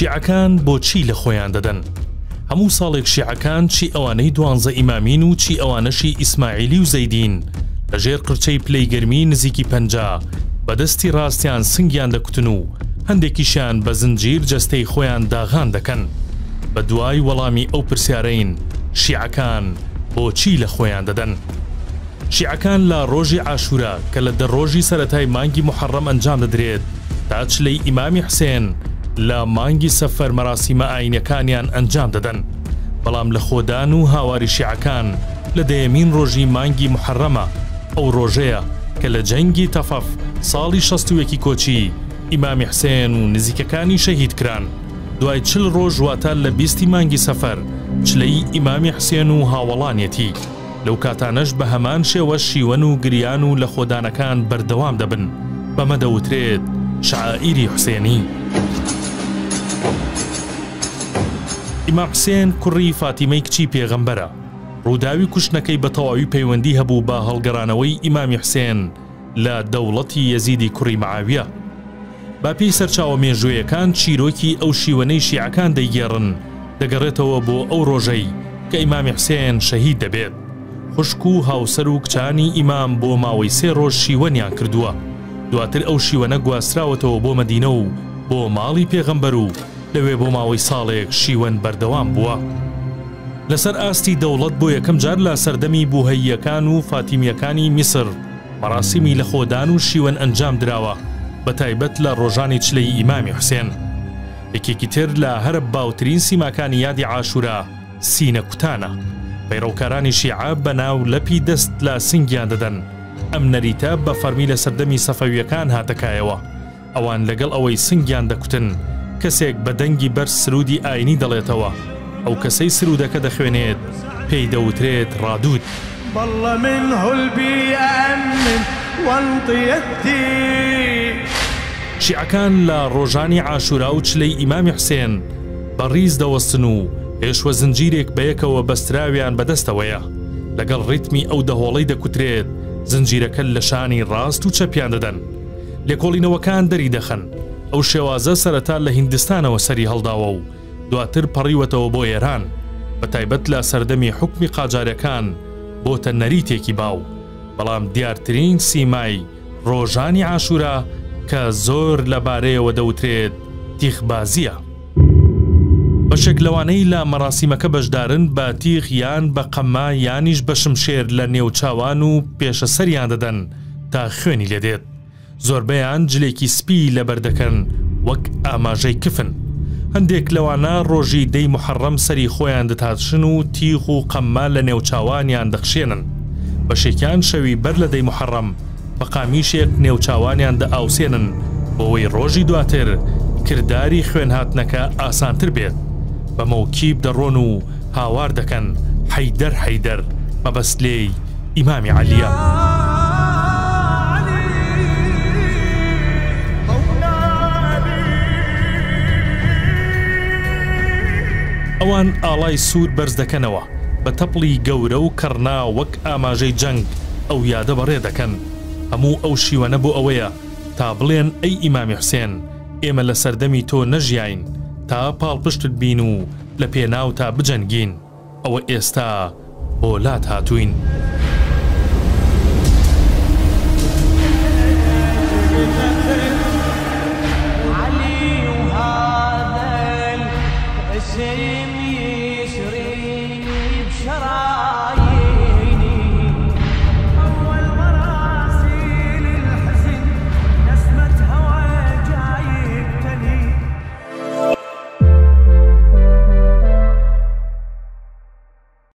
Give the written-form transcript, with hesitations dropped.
شیعەکان بۆچی لە خۆیان دەدەن؟ هەموو ساڵێک شیعەکان چی ئەوانەی 12 ئیمامین و چی ئەوانەشی ئیسماعیلی و زەیدین لەژێر قرچەی پلەی گەرمی نزیکی 50 بەدەستی ڕاستیان سنگیان دەکوتن و هەندێکیشیان بە زنجیر جەستەی خۆیان داغان دەکەن. بە دوای وەڵامی ئەو پرسیارەین شیعەکان بۆچی لە خۆیان دەدەن؟ شیعەکان لە ڕۆژی عاشورا کە لە دەڕۆژی سەرەتای مانگی محەڕەم ئەنجام دەدرێت تا چلەی ئیمامی حوسێن لە مانگی سەفەر مەراسیمە ئاینەکانیان ئەنجام دەدەن. بەڵام لە خۆدان و هاواری شیعەکان لە دەیەمین ڕۆژی مانگی محەڕەمە ئەو ڕۆژەیە کە لە جەنگی تەفەف ساڵی 61 کۆچی ئیمامی حوسێن و نزیکەکانی شەهید کران. دوای 40 ڕۆژ واتە لە 20 مانگی سەفەر چلەی ئیمامی حوسێن و هاوڵانیەتی لەو کاتانەش بە هەمان شێوە شیوەن و گریان و لە خۆدانەکان بەردەوام دەبن. بەمە دەوترێت شعائیری حوسێنی. ئیمام حوسێن کوڕی فاتیمەی کچی پێغەمبەرە. ڕووداوی کوشتنەکەی بە تەواوی پەیوەندی هەبوو بە هەڵگەڕانەوەی ئیمامی حوسێن لە دەوڵەتی یەزیدی کوڕی مەعاویە. با پێی سەرچاوە مێژوویەکان چیرۆکی ئەو شیوەنەی شیعەکان دەیگێڕن دەگەڕێتەوە بۆ ئەو ڕۆژەی کە ئیمامی حوسێن شەهید دەبێت. خوشک و هاوسەر و کچانی ئیمام بۆ ماوەی 3 ڕۆژ شیوەنیان کردووە. دواتر ئەو شیوەنە گواستراوەتەوە بۆ مەدینە و بۆ ماڵی پێغەمبەر و لەوێ بۆ ماوەی ساڵێک شیوەن بەردەوام بووە. لەسەر ئاستی دەوڵەت بۆ یەکەم جار لە سەردەمی بوهەییەکان و فاتیمیەکانی میسر مەراسیمی لە خۆدان و شیوەن ئەنجام دراوە بە تایبەت لە ڕۆژانی چلەی ئیمامی حوسێن. یەکێکی تر لە هەرە باوترین سیماکانی یادی عاشورا سینە کوتانە. پەیڕەوکارانی شیعە بەناو لەپی دەست لە سنگیان دەدەن. ئەم نەریتە بە فەرمی لە سەردەمی سەفەویەکان هاتەکایەوە. ئەوان لەگەڵ ئەوەی سنگیان دەکوتن کەسێک بە دەنگی بەر سرودی ئاینی دەڵێتەوە. ئەو کەسەی سرودەکە دەخوێنێت پێی دەوترێت ڕادود. والله منه البيئة أمن وانطيتي. شیعەکان لە ڕۆژانی عاشورا و چلەی ئیمامی حوسێن بەڕیز دەوەستن و پێشوە زنجیرێک بەیەکەوە بەستراویان بەدەستەوەیە. لەگەڵ ڕیتمی ئەو دەهۆڵەی دەکوترێت زنجیرەکە لە شانی ڕاست و چەپیان دەدەن. لێکۆڵینەوەکان دەری دەخەن. ئەو شێوازە سەرەتا لە هیندستانەوە سەری هەڵداوە و دواتر پەڕیوەتەوە بۆ ئێران. بە تایبەت لە سەردەمی حکمی قاجارەکان بۆتە نەریتێکی باو. بەڵام دیارترین سیمای ڕۆژانی عاشورا کە زۆر لەبارەیەوە دەوترێت تیخبازیە. بەشێک لەوانەی لە مەراسیمەکە بەشدارن بە تیخ یان بە قەمما یانیش بە شمشێر لە نێو چاوان و پێشە سەریان دەدەن تا خوێنی لێدێت. زۆربەیان جلێکی سپی لەبەردەکەن وەک ئاماژەی کفن. هەندێک لەوانە ڕۆژی دەی محەڕەم سەری خۆیان دەتاتشن و تیخ و قەمما لە نێو چاوانیان دەخشێنن. بەشێکیان شەوی بەر لە دەی محەڕەم بە قامیشێک نێو چاوانیان دەئاوسێنن بۆەوەی ڕۆژی دواتر کردداری خوێن هاتنەکە ئاسانتر بێت. بە مەوکیب دەڕۆن و هاوار دەکەن حەیدەر حەیدەر مەبەست لێی ئیمامی عەلیە. ئەوان ئاڵای سوور بەرز دەکەنەوە بە تەپڵی گەورە و کەڕنا وەک ئاماژەی جەنگ ئەو یادە بەڕێ دەکەن. هەموو ئەو شیوەنە بۆ ئەوەیە تا بڵێن ئەی ئیمامی حوسێن ئێمە لە سەردەمی تۆ نەژیاین تا پاڵپشتت بین و لە پێناو تا بجەنگین. ئەوە ئێستا بۆ لات هاتوین.